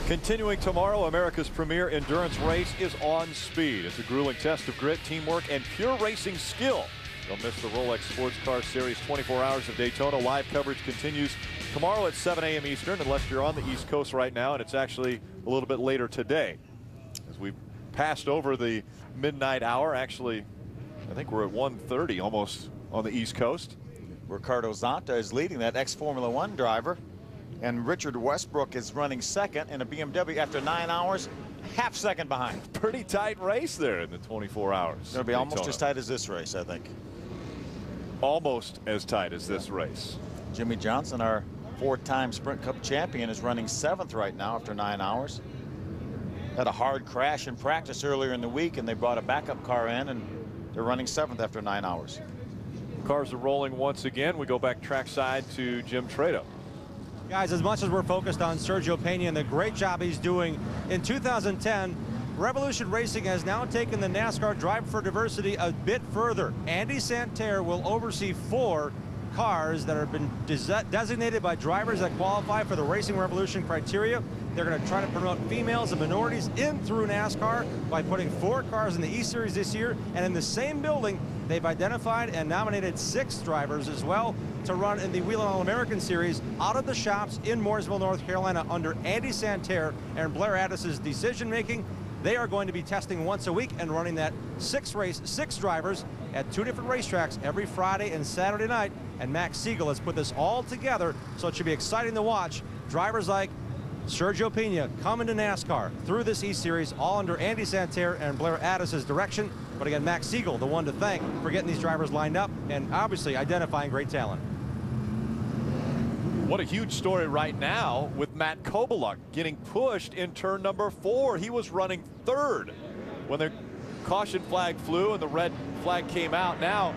Continuing tomorrow, America's premier endurance race is on speed. It's a grueling test of grit, teamwork, and pure racing skill. Don't miss the Rolex Sports Car Series 24 Hours of Daytona. Live coverage continues tomorrow at 7 a.m. Eastern, unless you're on the East Coast right now, and it's actually a little bit later today. As we've passed over the midnight hour, actually, I think we're at 1:30 almost on the East Coast. Ricardo Zonta is leading, that ex-Formula One driver. And Richard Westbrook is running second in a BMW after 9 hours, half second behind. Pretty tight race there in the 24 hours. It's going to be almost as tight as this race, I think. Almost as tight as this race. Jimmy Johnson, our four-time Sprint Cup champion, is running 7th right now after 9 hours. Had a hard crash in practice earlier in the week, and they brought a backup car in, and they're running 7th after 9 hours. Cars are rolling once again. We go back trackside to Jim Trado. Guys, as much as we're focused on Sergio Pena and the great job he's doing in 2010, Revolution Racing has now taken the NASCAR Drive for Diversity a bit further. Andy Santerre will oversee 4 cars that have been designated by drivers that qualify for the Racing Revolution criteria. They're going to try to promote females and minorities in through NASCAR by putting 4 cars in the E-Series this year. And in the same building, they've identified and nominated 6 drivers as well to run in the Whelen All-American Series out of the shops in Mooresville, North Carolina under Andy Santerre and Blair Addis's decision-making. They are going to be testing once a week and running that 6 drivers at 2 different racetracks every Friday and Saturday night. And Max Siegel has put this all together, so it should be exciting to watch. Drivers like Sergio Pena coming to NASCAR through this E-Series, all under Andy Santerre and Blair Addis's direction. But again, Max Siegel, the one to thank for getting these drivers lined up and obviously identifying great talent. What a huge story right now with Matt Kobaluk getting pushed in turn number 4. He was running 3rd when the caution flag flew and the red flag came out. Now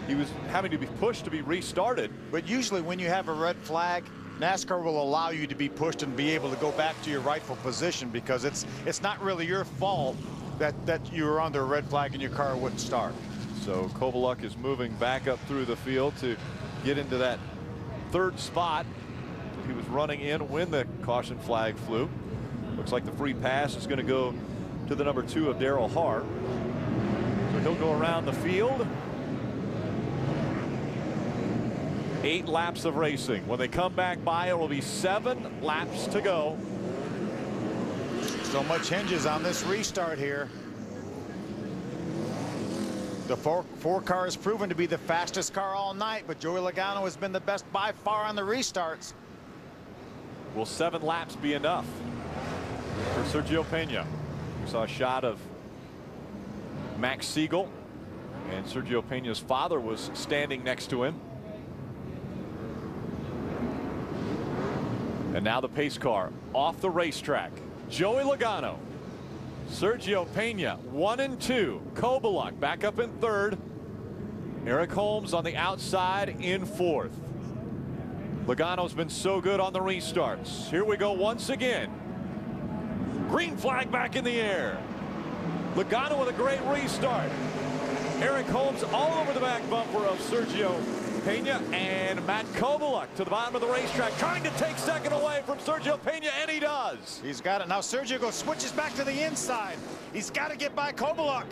he was having to be pushed to be restarted. But usually when you have a red flag, NASCAR will allow you to be pushed and be able to go back to your rightful position, because it's not really your fault that you were under a red flag and your car wouldn't start. So Kobaluk is moving back up through the field to get into that 3rd spot that he was running in when the caution flag flew. Looks like the free pass is going to go to the number 2 of Darrell Hart. So he'll go around the field. 8 laps of racing. When they come back by, it will be 7 laps to go. So much hinges on this restart here. The four car has proven to be the fastest car all night, but Joey Logano has been the best by far on the restarts. Will 7 laps be enough for Sergio Pena? We saw a shot of Max Siegel, and Sergio Pena's father was standing next to him. And now the pace car off the racetrack. Joey Logano, Sergio Pena 1 and 2. Kobaluk back up in 3rd. Eric Holmes on the outside in 4th. Logano's been so good on the restarts. Here we go once again. Green flag back in the air. Logano with a great restart. Eric Holmes all over the back bumper of Sergio Pena, and Matt Kobaluk to the bottom of the racetrack, trying to take second away from Sergio Pena, and he does. He's got it. Now Sergio switches back to the inside. He's got to get by Kobaluk.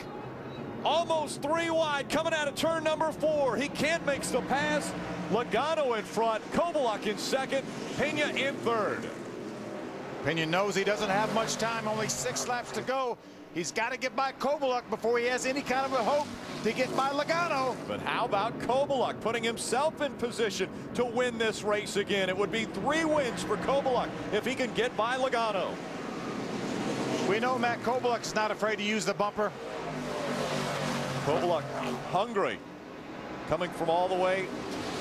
Almost 3 wide coming out of turn number 4. He can't make the pass. Logano in front, Kobaluk in 2nd, Pena in 3rd. Pena knows he doesn't have much time, only 6 laps to go. He's got to get by Kobaluk before he has any kind of a hope to get by Logano. But how about Kobaluk putting himself in position to win this race again? It would be 3 wins for Kobaluk if he can get by Logano. We know Matt Kobaluk's not afraid to use the bumper. Kobaluk hungry, coming from all the way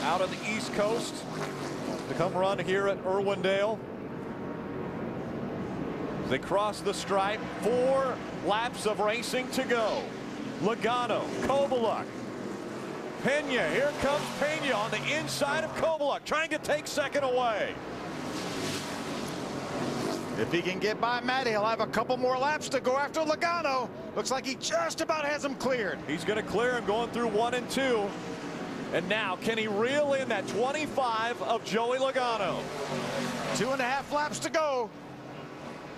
out on the East Coast to come run here at Irwindale. They cross the stripe. 4 laps of racing to go. Logano, Kobaluk, Pena. Here comes Pena on the inside of Kobaluk, trying to take second away. If he can get by Matt, he'll have a couple more laps to go after Logano. Looks like he just about has him cleared. He's going to clear him going through 1 and 2. And now, can he reel in that 25 of Joey Logano? 2.5 laps to go.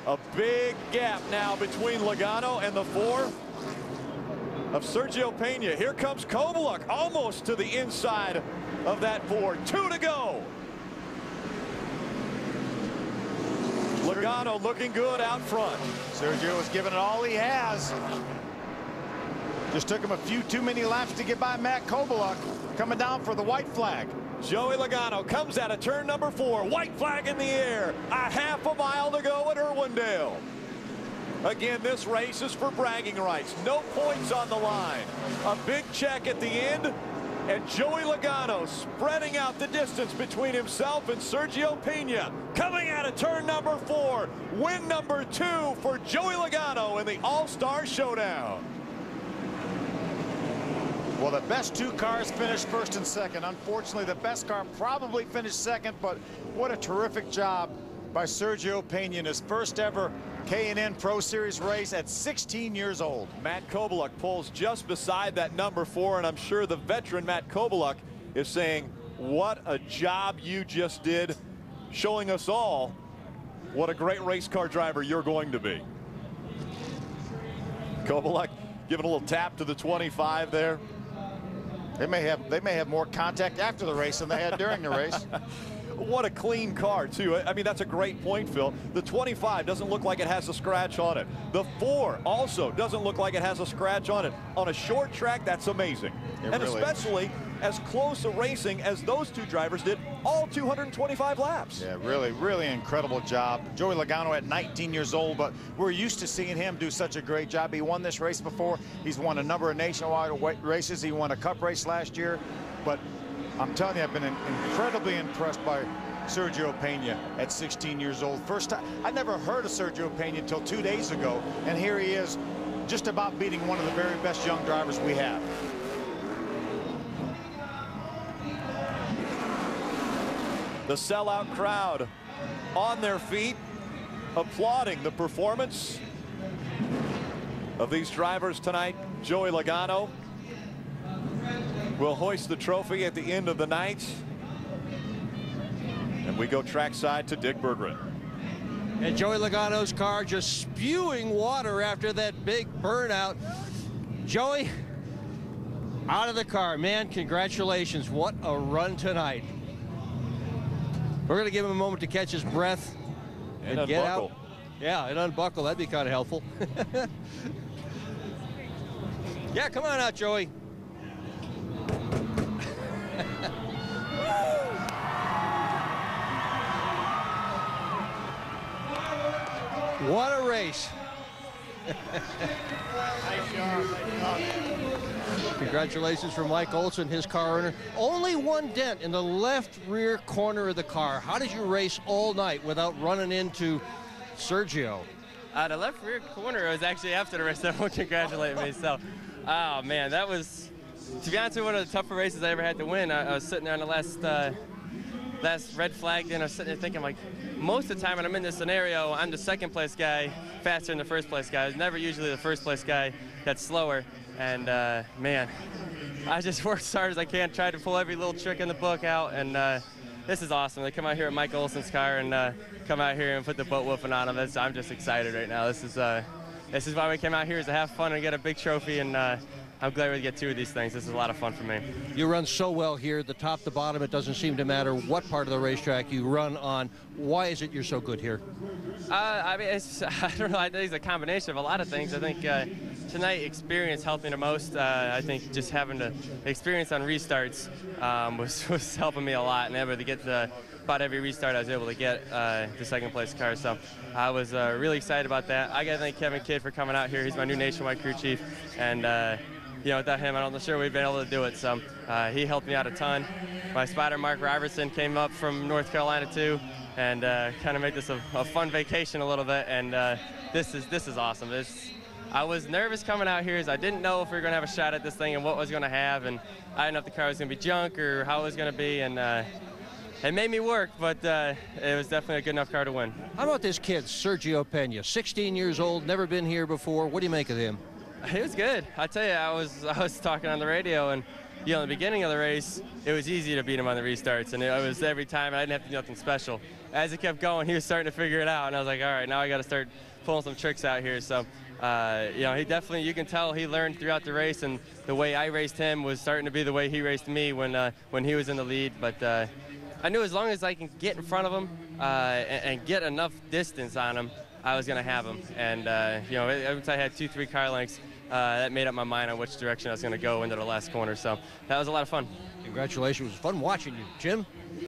A big gap now between Logano and the 4 of Sergio Pena. Here comes Kovaluk, almost to the inside of that 4. 2 to go. Logano looking good out front. Sergio is giving it all he has. Just took him a few too many laps to get by Matt Kovaluk, coming down for the white flag. Joey Logano comes out of turn number 4. White flag in the air. A half a mile to go at Irwindale. Again, this race is for bragging rights. No points on the line. A big check at the end. And Joey Logano spreading out the distance between himself and Sergio Pena. Coming out of turn number 4. Win number 2 for Joey Logano in the All-Star Showdown. Well, the best 2 cars finished first and second. Unfortunately, the best car probably finished second, but what a terrific job by Sergio Pena in his first ever K&N Pro Series race at 16 years old. Matt Kovaluk pulls just beside that number 4, and I'm sure the veteran Matt Kovaluk is saying, what a job you just did, showing us all what a great race car driver you're going to be. Kovaluk giving a little tap to the 25 there. They may have more contact after the race than they had during the race. What a clean car, too. I mean, that's a great point, Phil. The 25 doesn't look like it has a scratch on it. The 4 also doesn't look like it has a scratch on it. On a short track, that's amazing. And really, especially as close a racing as those 2 drivers did, all 225 laps. Yeah, really incredible job. Joey Logano at 19 years old, but we're used to seeing him do such a great job. He won this race before. He's won a number of nationwide races. He won a Cup race last year. But I'm telling you, I've been incredibly impressed by Sergio Pena at 16 years old. First time, I never heard of Sergio Pena until 2 days ago, and here he is, just about beating one of the very best young drivers we have. The sellout crowd on their feet, applauding the performance of these drivers tonight. Joey Logano will hoist the trophy at the end of the night. And we go trackside to Dick Berggren. And Joey Logano's car just spewing water after that big burnout. Joey, out of the car, man, congratulations. What a run tonight. We're going to give him a moment to catch his breath and get out. Yeah, and unbuckle. That'd be kind of helpful. Yeah, come on out, Joey. What a race. Congratulations from Mike Olson, his car owner. Only 1 dent in the left rear corner of the car. How did you race all night without running into Sergio? The left rear corner was actually after the race. Everyone congratulated me. So, oh man, that was, to be honest with you, one of the tougher races I ever had to win. I was sitting there on the last red flag, and I was sitting there thinking, like, most of the time when I'm in this scenario, I'm the second place guy faster than the first place guy. I was never usually the first place guy that's slower. And man, I just worked as hard as I can, tried to pull every little trick in the book out, and this is awesome. They come out here at Mike Olson's car and come out here and put the butt whooping on them. I'm just excited right now. This is why we came out here, is to have fun and get a big trophy, and I'm glad we get 2 of these things. This is a lot of fun for me. You run so well here, the top to bottom. It doesn't seem to matter what part of the racetrack you run on. Why is it you're so good here? I mean, I don't know. I think it's a combination of a lot of things. I think tonight experience helped me the most. I think just having the experience on restarts was helping me a lot, and able to get about every restart I was able to get the second place car. So I was really excited about that. I got to thank Kevin Kidd for coming out here. He's my new nationwide crew chief, and you know, without him, I'm not sure we'd been able to do it. So he helped me out a ton. My spotter, Mark Robertson, came up from North Carolina too, and kind of made this a fun vacation a little bit. And this is awesome. I was nervous coming out here, as I didn't know if we were going to have a shot at this thing and what I was going to have, and I didn't know if the car was going to be junk or how it was going to be. And it made me work, but it was definitely a good enough car to win. How about this kid, Sergio Pena, 16 years old, never been here before. What do you make of him? He was good. I tell you, I was talking on the radio, and you know, in the beginning of the race, it was easy to beat him on the restarts, and it was every time, and I didn't have to do nothing special. As it kept going, he was starting to figure it out, and I was like, all right, now I got to start pulling some tricks out here. So, you know, he definitely, you can tell he learned throughout the race, and the way I raced him was starting to be the way he raced me when he was in the lead. But I knew as long as I can get in front of him and get enough distance on him, I was going to have him. And, you know, once I had 2-3 car lengths, that made up my mind on which direction I was going to go into the last corner. So that was a lot of fun. Congratulations. It was fun watching you. Jim?